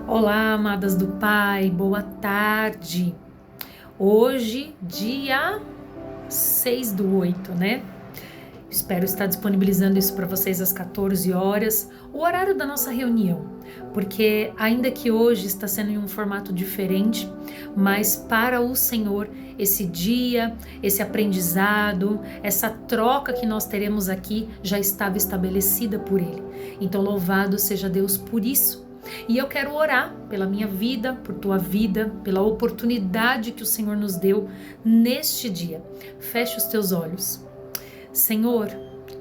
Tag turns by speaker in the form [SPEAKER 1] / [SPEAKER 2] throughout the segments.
[SPEAKER 1] Olá, amadas do Pai, boa tarde. Hoje, dia 6/8, né? Espero estar disponibilizando isso para vocês às 14 horas, o horário da nossa reunião, porque ainda que hoje está sendo em um formato diferente, mas para o Senhor, esse dia, esse aprendizado, essa troca que nós teremos aqui já estava estabelecida por Ele. Então, louvado seja Deus por isso. E eu quero orar pela minha vida, por tua vida, pela oportunidade que o Senhor nos deu neste dia. Feche os teus olhos. Senhor,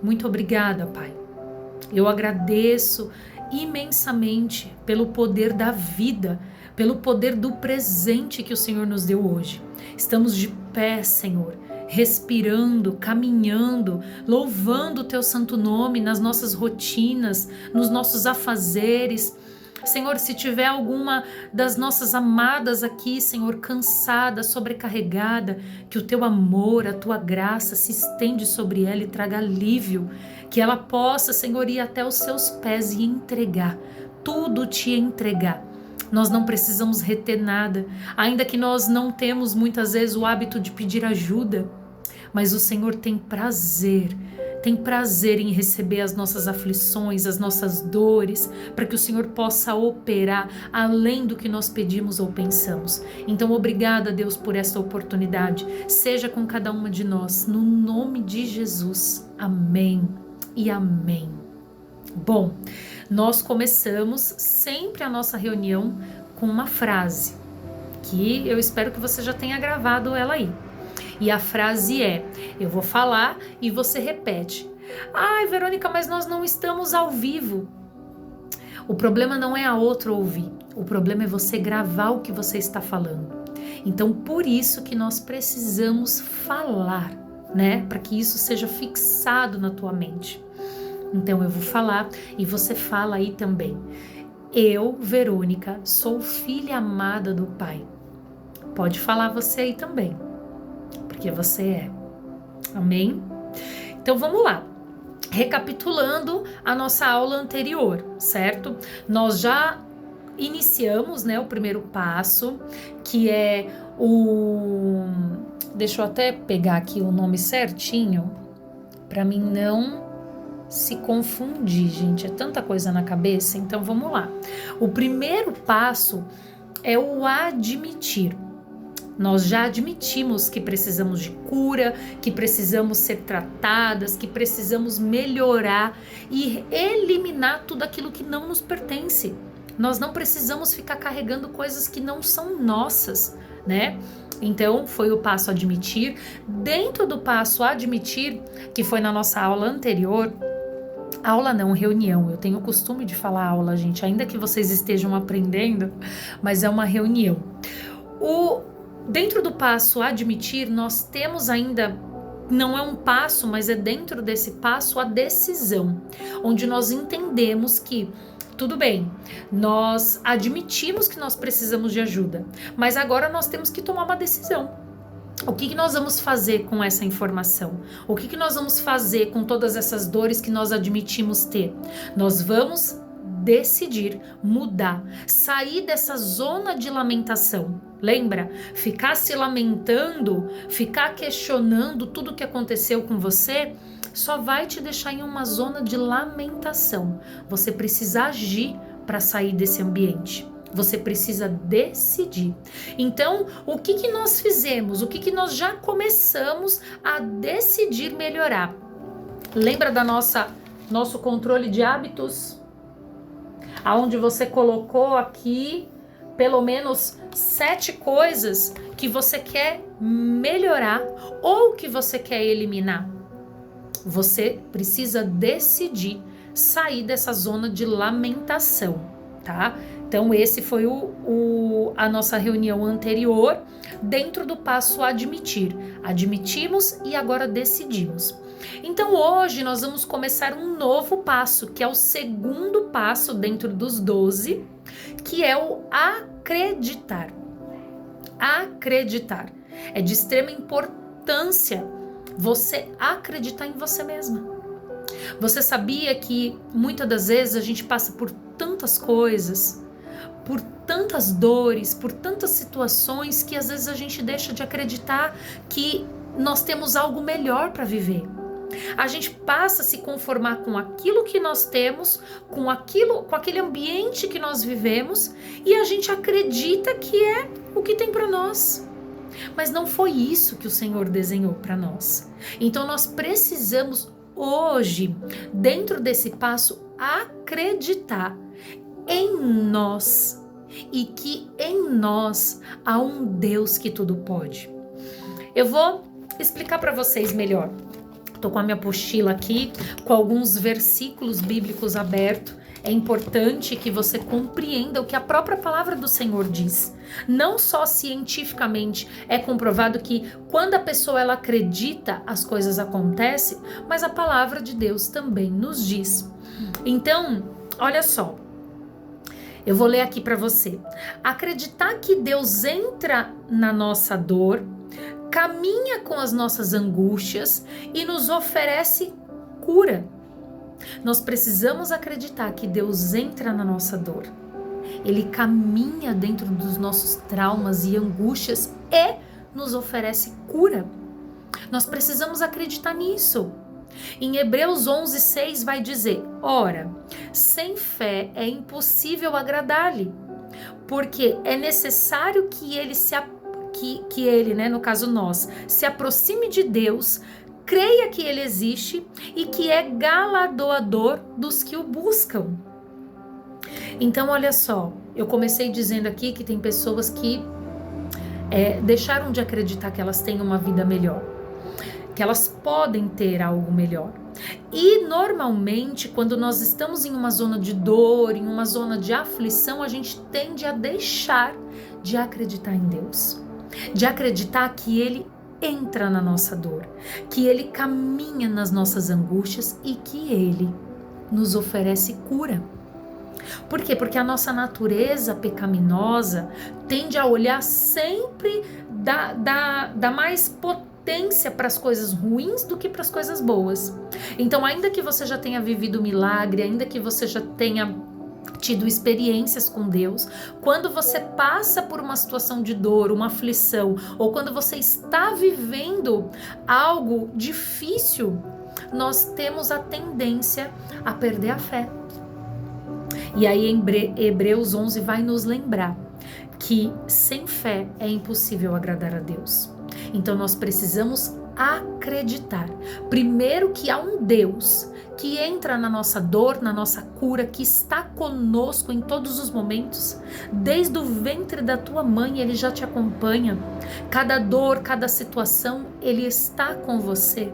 [SPEAKER 1] muito obrigada, Pai. Eu agradeço imensamente pelo poder da vida, pelo poder do presente que o Senhor nos deu hoje. Estamos de pé, Senhor, respirando, caminhando, louvando o teu santo nome nas nossas rotinas, nos nossos afazeres. Senhor, se tiver alguma das nossas amadas aqui, Senhor, cansada, sobrecarregada, que o teu amor, a tua graça se estende sobre ela e traga alívio, que ela possa, Senhor, ir até os seus pés e entregar, tudo te entregar. Nós não precisamos reter nada, ainda que nós não temos muitas vezes o hábito de pedir ajuda, mas o Senhor tem prazer em receber as nossas aflições, as nossas dores, para que o Senhor possa operar além do que nós pedimos ou pensamos. Então, obrigada, Deus, por esta oportunidade. Seja com cada uma de nós, no nome de Jesus. Amém e amém. Bom, nós começamos sempre a nossa reunião com uma frase, que eu espero que você já tenha gravado ela aí. E a frase é: eu vou falar e você repete. Ai, Verônica, mas nós não estamos ao vivo. O problema não é a outra ouvir. O problema é você gravar o que você está falando. Então, por isso que nós precisamos falar, né? Para que isso seja fixado na tua mente. Então, eu vou falar e você fala aí também. Eu, Verônica, sou filha amada do Pai. Pode falar você aí também, porque você é. Amém? Então vamos lá. Recapitulando a nossa aula anterior, certo? Nós já iniciamos, né, o primeiro passo, que é o... Deixa eu até pegar aqui o nome certinho, para mim não se confundir, gente. É tanta coisa na cabeça, então vamos lá. O primeiro passo é o admitir. Nós já admitimos que precisamos de cura, que precisamos ser tratadas, que precisamos melhorar e eliminar tudo aquilo que não nos pertence. Nós não precisamos ficar carregando coisas que não são nossas, né? Então, foi o passo admitir. Dentro do passo admitir, que foi na nossa aula anterior, aula não, reunião. Eu tenho o costume de falar aula, gente, ainda que vocês estejam aprendendo, mas é uma reunião. Dentro do passo admitir, nós temos ainda, não é um passo, mas é dentro desse passo a decisão, onde nós entendemos que, tudo bem, nós admitimos que nós precisamos de ajuda, mas agora nós temos que tomar uma decisão. O que nós vamos fazer com essa informação? O que nós vamos fazer com todas essas dores que nós admitimos ter? Nós vamos decidir mudar, sair dessa zona de lamentação. Lembra? Ficar se lamentando, ficar questionando tudo que aconteceu com você, só vai te deixar em uma zona de lamentação. Você precisa agir para sair desse ambiente. Você precisa decidir. Então, o que nós fizemos? O que nós já começamos a decidir melhorar? Lembra da nosso controle de hábitos? Aonde você colocou aqui pelo menos 7 coisas que você quer melhorar ou que você quer eliminar. Você precisa decidir sair dessa zona de lamentação, tá? Então esse foi a nossa reunião anterior, dentro do passo admitir. Admitimos e agora decidimos. Então hoje nós vamos começar um novo passo, que é o segundo passo dentro dos 12, que é o acreditar. Acreditar. É de extrema importância você acreditar em você mesma. Você sabia que muitas das vezes a gente passa por tantas coisas, por tantas dores, por tantas situações que às vezes a gente deixa de acreditar que nós temos algo melhor para viver. A gente passa a se conformar com aquilo que nós temos, com aquele ambiente que nós vivemos, e a gente acredita que é o que tem para nós. Mas não foi isso que o Senhor desenhou para nós. Então nós precisamos hoje, dentro desse passo, acreditar em nós e que em nós há um Deus que tudo pode. Eu vou explicar para vocês melhor. Estou com a minha apostila aqui, com alguns versículos bíblicos abertos. É importante que você compreenda o que a própria palavra do Senhor diz. Não só cientificamente é comprovado que quando a pessoa ela acredita, as coisas acontecem, mas a palavra de Deus também nos diz. Então, olha só. Eu vou ler aqui para você. Acreditar que Deus entra na nossa dor, caminha com as nossas angústias e nos oferece cura. Nós precisamos acreditar que Deus entra na nossa dor. Ele caminha dentro dos nossos traumas e angústias e nos oferece cura. Nós precisamos acreditar nisso. Em Hebreus 11:6 vai dizer: ora, sem fé é impossível agradar-lhe, porque é necessário que ele, no caso nós, se aproxime de Deus, creia que ele existe e que é galardoador dos que o buscam. Então, olha só, eu comecei dizendo aqui que tem pessoas que deixaram de acreditar que elas têm uma vida melhor, que elas podem ter algo melhor. E normalmente, quando nós estamos em uma zona de dor, em uma zona de aflição, a gente tende a deixar de acreditar em Deus, de acreditar que Ele entra na nossa dor, que Ele caminha nas nossas angústias e que Ele nos oferece cura. Por quê? Porque a nossa natureza pecaminosa tende a olhar sempre da mais potência para as coisas ruins do que para as coisas boas. Então, ainda que você já tenha vivido milagre, ainda que você já tenha tido experiências com Deus, quando você passa por uma situação de dor, uma aflição, ou quando você está vivendo algo difícil, nós temos a tendência a perder a fé. E aí em Hebreus 11 vai nos lembrar que sem fé é impossível agradar a Deus. Então nós precisamos acreditar, primeiro, que há um Deus que entra na nossa dor, na nossa cura, que está conosco em todos os momentos. Desde o ventre da tua mãe, Ele já te acompanha. Cada dor, cada situação, Ele está com você.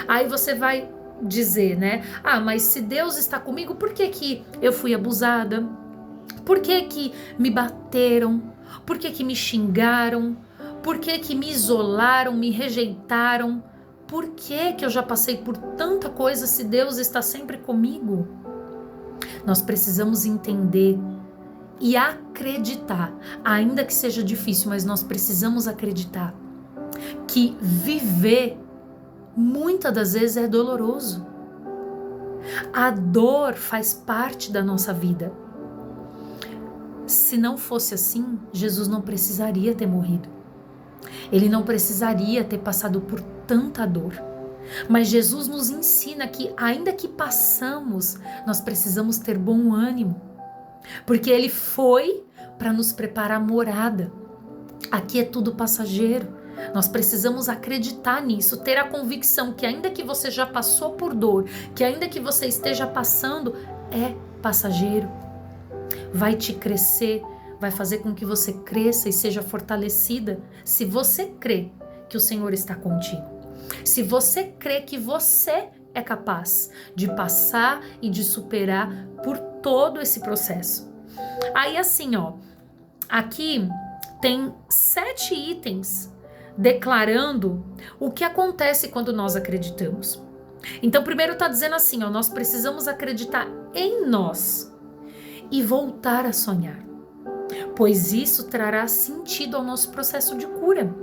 [SPEAKER 1] Aí você vai dizer, né? Ah, mas se Deus está comigo, por que eu fui abusada? Por que me bateram? Por que me xingaram? Por que me isolaram, me rejeitaram? Por que eu já passei por tanta coisa se Deus está sempre comigo? Nós precisamos entender e acreditar, ainda que seja difícil, mas nós precisamos acreditar que viver muitas das vezes é doloroso. A dor faz parte da nossa vida. Se não fosse assim, Jesus não precisaria ter morrido. Ele não precisaria ter passado por tanta dor. Mas Jesus nos ensina que, ainda que passamos, nós precisamos ter bom ânimo. Porque Ele foi para nos preparar morada. Aqui é tudo passageiro. Nós precisamos acreditar nisso, ter a convicção que ainda que você já passou por dor, que ainda que você esteja passando, é passageiro. Vai te crescer, vai fazer com que você cresça e seja fortalecida se você crê que o Senhor está contigo. Se você crê que você é capaz de passar e de superar por todo esse processo. Aí assim, aqui tem 7 itens declarando o que acontece quando nós acreditamos. Então, primeiro está dizendo assim, nós precisamos acreditar em nós e voltar a sonhar, pois isso trará sentido ao nosso processo de cura.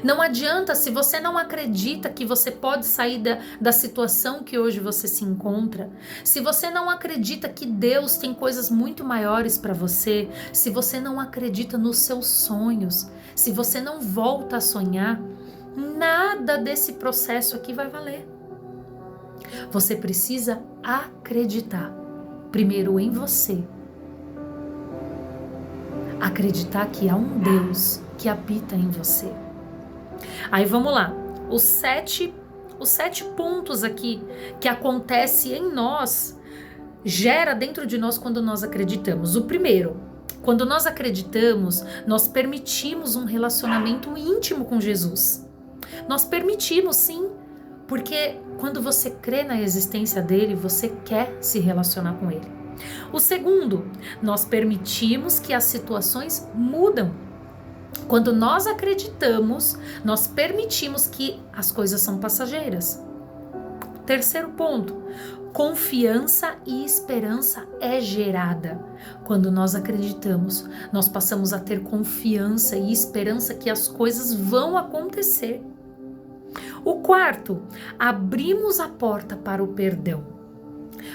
[SPEAKER 1] Não adianta, se você não acredita que você pode sair da situação que hoje você se encontra, se você não acredita que Deus tem coisas muito maiores para você, se você não acredita nos seus sonhos, se você não volta a sonhar, nada desse processo aqui vai valer. Você precisa acreditar, primeiro em você. Acreditar que há um Deus que habita em você. Aí vamos lá, os sete pontos aqui que acontece em nós, gera dentro de nós quando nós acreditamos. O primeiro, quando nós acreditamos, nós permitimos um relacionamento íntimo com Jesus. Nós permitimos, sim, porque quando você crê na existência dele, você quer se relacionar com ele. O segundo, nós permitimos que as situações mudam. Quando nós acreditamos, nós permitimos que as coisas são passageiras. Terceiro ponto, confiança e esperança é gerada. Quando nós acreditamos, nós passamos a ter confiança e esperança que as coisas vão acontecer. O quarto, abrimos a porta para o perdão.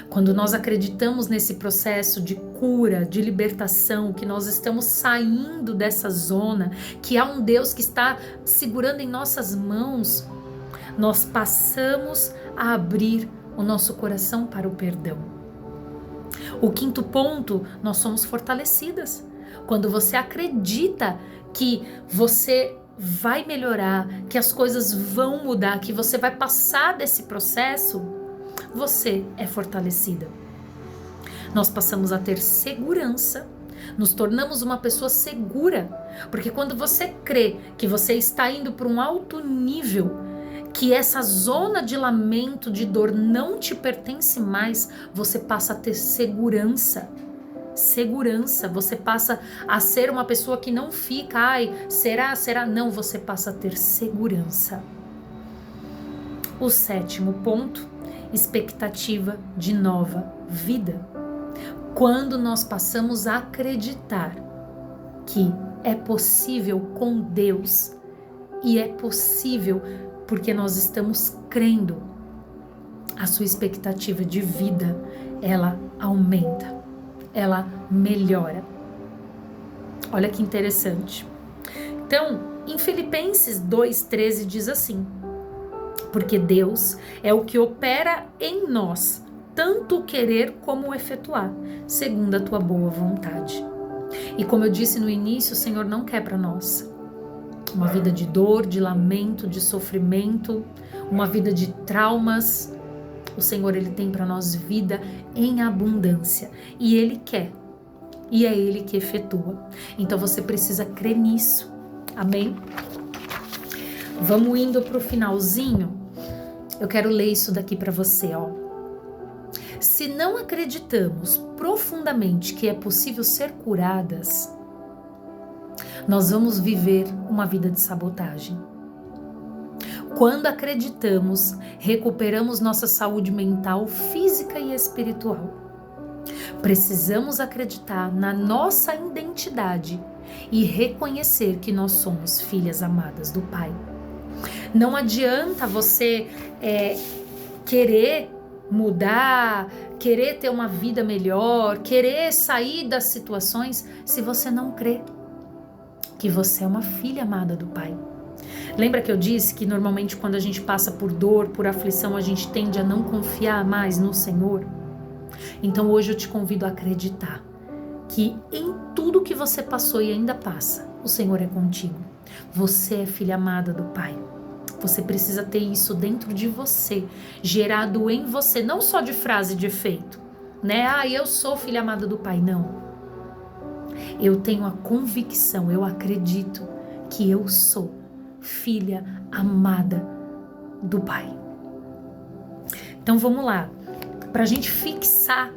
[SPEAKER 1] Quando nós acreditamos nesse processo de cura, de libertação, que nós estamos saindo dessa zona, que há um Deus que está segurando em nossas mãos, nós passamos a abrir o nosso coração para o perdão. O quinto ponto, nós somos fortalecidas. Quando você acredita que você vai melhorar, que as coisas vão mudar, que você vai passar desse processo, você é fortalecida. Nós passamos a ter segurança, nos tornamos uma pessoa segura, porque quando você crê que você está indo para um alto nível, que essa zona de lamento, de dor não te pertence mais, você passa a ter segurança. Segurança, você passa a ser uma pessoa que não fica, ai, será? Não, você passa a ter segurança. O sétimo ponto, expectativa de nova vida. Quando nós passamos a acreditar que é possível com Deus, e é possível porque nós estamos crendo, a sua expectativa de vida, ela aumenta, ela melhora. Olha que interessante. Então, em Filipenses 2,13 diz assim: porque Deus é o que opera em nós, tanto o querer como o efetuar, segundo a tua boa vontade. E como eu disse no início, o Senhor não quer para nós uma vida de dor, de lamento, de sofrimento, uma vida de traumas. O Senhor, Ele tem para nós vida em abundância. E Ele quer. E é Ele que efetua. Então você precisa crer nisso. Amém? Vamos indo para o finalzinho. Eu quero ler isso daqui para você, ó. Se não acreditamos profundamente que é possível ser curadas, nós vamos viver uma vida de sabotagem. Quando acreditamos, recuperamos nossa saúde mental, física e espiritual. Precisamos acreditar na nossa identidade e reconhecer que nós somos filhas amadas do Pai. Não adianta você querer mudar, querer ter uma vida melhor, querer sair das situações se você não crê que você é uma filha amada do Pai. Lembra que eu disse que normalmente quando a gente passa por dor, por aflição, a gente tende a não confiar mais no Senhor? Então hoje eu te convido a acreditar que em tudo que você passou e ainda passa, o Senhor é contigo. Você é filha amada do Pai. Você precisa ter isso dentro de você, gerado em você, não só de frase de efeito, né? Ah, eu sou filha amada do Pai. Não. Eu tenho a convicção, eu acredito que eu sou filha amada do Pai. Então vamos lá, para a gente fixar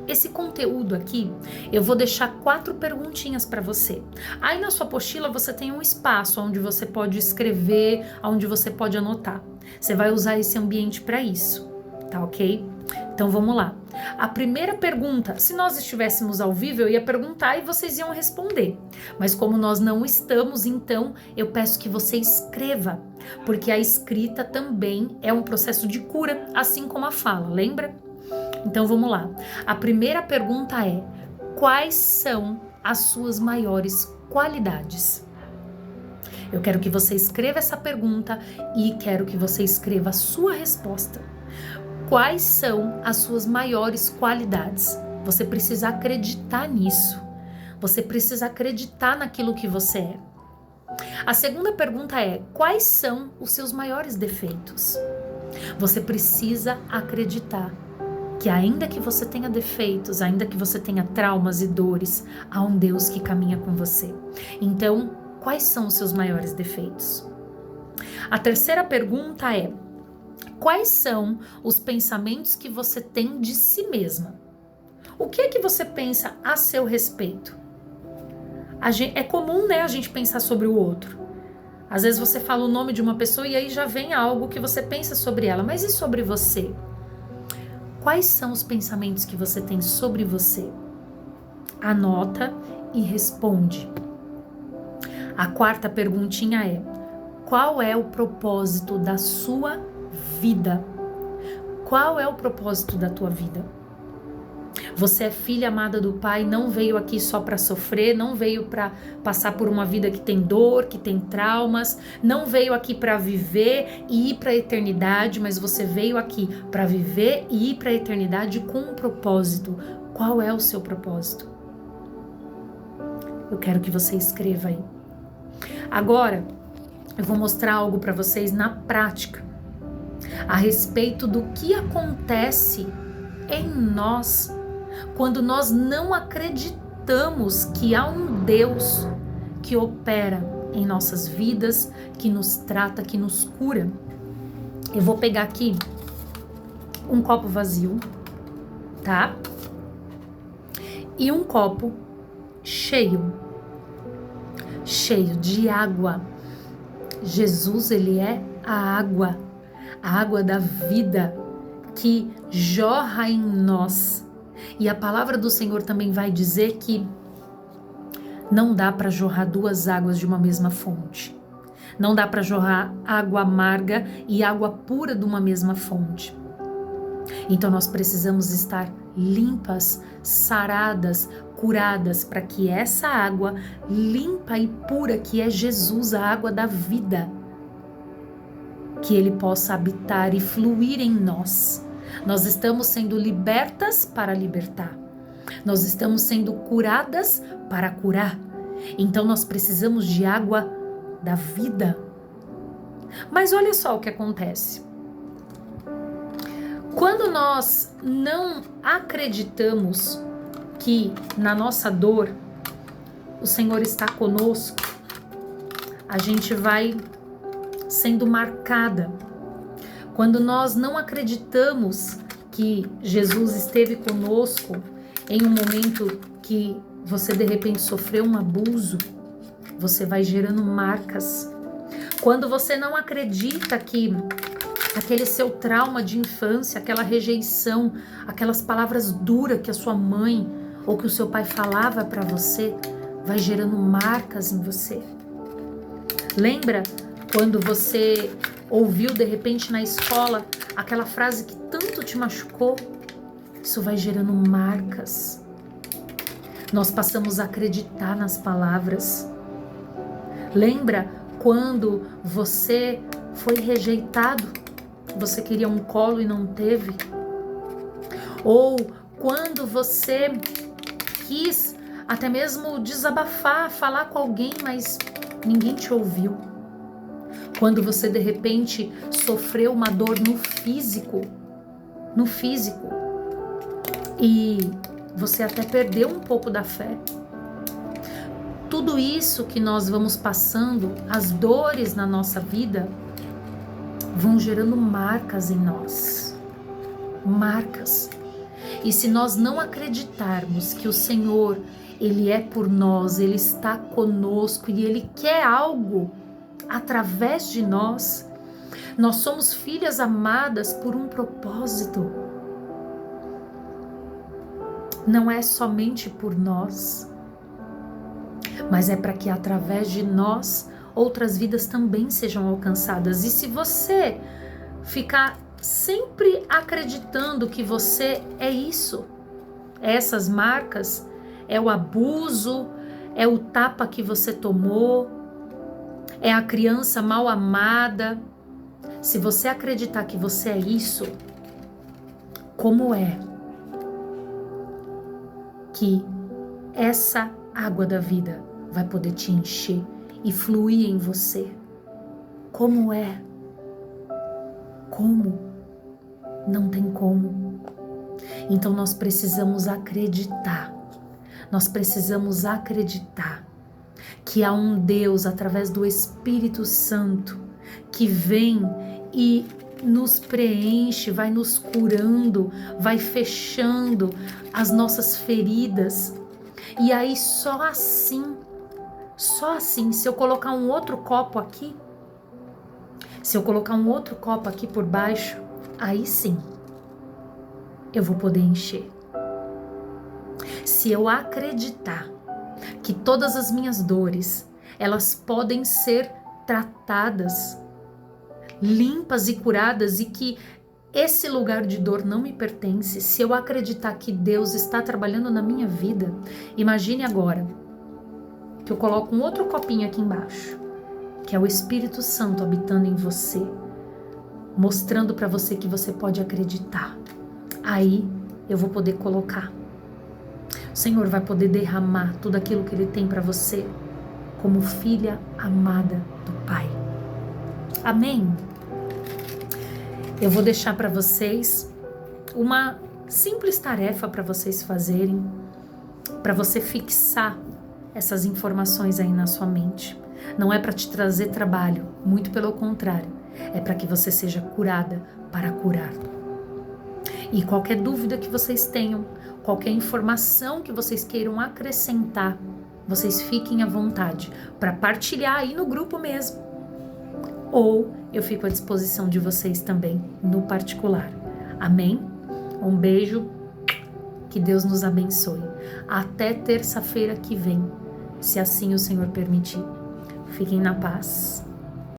[SPEAKER 1] esse conteúdo aqui, eu vou deixar 4 perguntinhas para você. Aí na sua apostila você tem um espaço onde você pode escrever, onde você pode anotar. Você vai usar esse ambiente para isso, tá ok? Então vamos lá. A primeira pergunta, se nós estivéssemos ao vivo, eu ia perguntar e vocês iam responder. Mas como nós não estamos, então eu peço que você escreva, porque a escrita também é um processo de cura, assim como a fala, lembra? Então vamos lá. A primeira pergunta é: quais são as suas maiores qualidades? Eu quero que você escreva essa pergunta e quero que você escreva a sua resposta. Quais são as suas maiores qualidades? Você precisa acreditar nisso. Você precisa acreditar naquilo que você é. A segunda pergunta é: quais são os seus maiores defeitos? Você precisa acreditar que ainda que você tenha defeitos, ainda que você tenha traumas e dores, há um Deus que caminha com você. Então, quais são os seus maiores defeitos? A terceira pergunta é: quais são os pensamentos que você tem de si mesma? O que é que você pensa a seu respeito? É comum, né, a gente pensar sobre o outro. Às vezes você fala o nome de uma pessoa e aí já vem algo que você pensa sobre ela. Mas e sobre você? Quais são os pensamentos que você tem sobre você? Anota e responde. A quarta perguntinha é: qual é o propósito da sua vida? Qual é o propósito da tua vida? Você é filha amada do Pai, não veio aqui só para sofrer, não veio para passar por uma vida que tem dor, que tem traumas, não veio aqui para viver e ir para a eternidade, mas você veio aqui para viver e ir para a eternidade com um propósito. Qual é o seu propósito? Eu quero que você escreva aí. Agora, eu vou mostrar algo para vocês na prática a respeito do que acontece em nós quando nós não acreditamos que há um Deus que opera em nossas vidas, que nos trata, que nos cura. Eu vou pegar aqui um copo vazio, tá? E um copo cheio de água. Jesus, ele é a água da vida que jorra em nós. E a palavra do Senhor também vai dizer que não dá para jorrar duas águas de uma mesma fonte. Não dá para jorrar água amarga e água pura de uma mesma fonte. Então nós precisamos estar limpas, saradas, curadas, para que essa água limpa e pura, que é Jesus, a água da vida, que ele possa habitar e fluir em nós. Nós estamos sendo libertas para libertar. Nós estamos sendo curadas para curar. Então nós precisamos de água da vida. Mas olha só o que acontece. Quando nós não acreditamos que na nossa dor o Senhor está conosco, a gente vai sendo marcada. Quando nós não acreditamos que Jesus esteve conosco em um momento que você de repente sofreu um abuso, você vai gerando marcas. Quando você não acredita que aquele seu trauma de infância, aquela rejeição, aquelas palavras duras que a sua mãe ou que o seu pai falava para você, vai gerando marcas em você. Lembra quando você ouviu de repente na escola aquela frase que tanto te machucou? Isso vai gerando marcas. Nós passamos a acreditar nas palavras. Lembra quando você foi rejeitado? Você queria um colo e não teve? Ou quando você quis até mesmo desabafar, falar com alguém, mas ninguém te ouviu? Quando você de repente sofreu uma dor no físico, e você até perdeu um pouco da fé. Tudo isso que nós vamos passando, as dores na nossa vida, vão gerando marcas em nós. Marcas. E se nós não acreditarmos que o Senhor, Ele é por nós, Ele está conosco e Ele quer algo através de nós, nós somos filhas amadas por um propósito. não é somente por nós, mas é para que através de nós outras vidas também sejam alcançadas. E se você ficar sempre acreditando que você é isso, é essas marcas, é o abuso, é o tapa que você tomou, é a criança mal amada, se você acreditar que você é isso, como é que essa água da vida vai poder te encher e fluir em você? Como é? Como? Não tem como. Então nós precisamos acreditar. Nós precisamos acreditar que há um Deus através do Espírito Santo que vem e nos preenche, vai nos curando, vai fechando as nossas feridas. E aí só assim, se eu colocar um outro copo aqui, se eu colocar um outro copo aqui por baixo, aí sim eu vou poder encher. Se eu acreditar que todas as minhas dores, elas podem ser tratadas, limpas e curadas, e que esse lugar de dor não me pertence, se eu acreditar que Deus está trabalhando na minha vida, imagine agora que eu coloco um outro copinho aqui embaixo, que é o Espírito Santo habitando em você, mostrando para você que você pode acreditar. Aí eu vou poder colocar. O Senhor vai poder derramar tudo aquilo que Ele tem para você, como filha amada do Pai. Amém? Eu vou deixar para vocês uma simples tarefa para vocês fazerem, para você fixar essas informações aí na sua mente. Não é para te trazer trabalho, muito pelo contrário, é para que você seja curada para curar. E qualquer dúvida que vocês tenham, qualquer informação que vocês queiram acrescentar, vocês fiquem à vontade para partilhar aí no grupo mesmo. Ou eu fico à disposição de vocês também no particular. Amém? Um beijo, que Deus nos abençoe. Até terça-feira que vem, se assim o Senhor permitir. Fiquem na paz.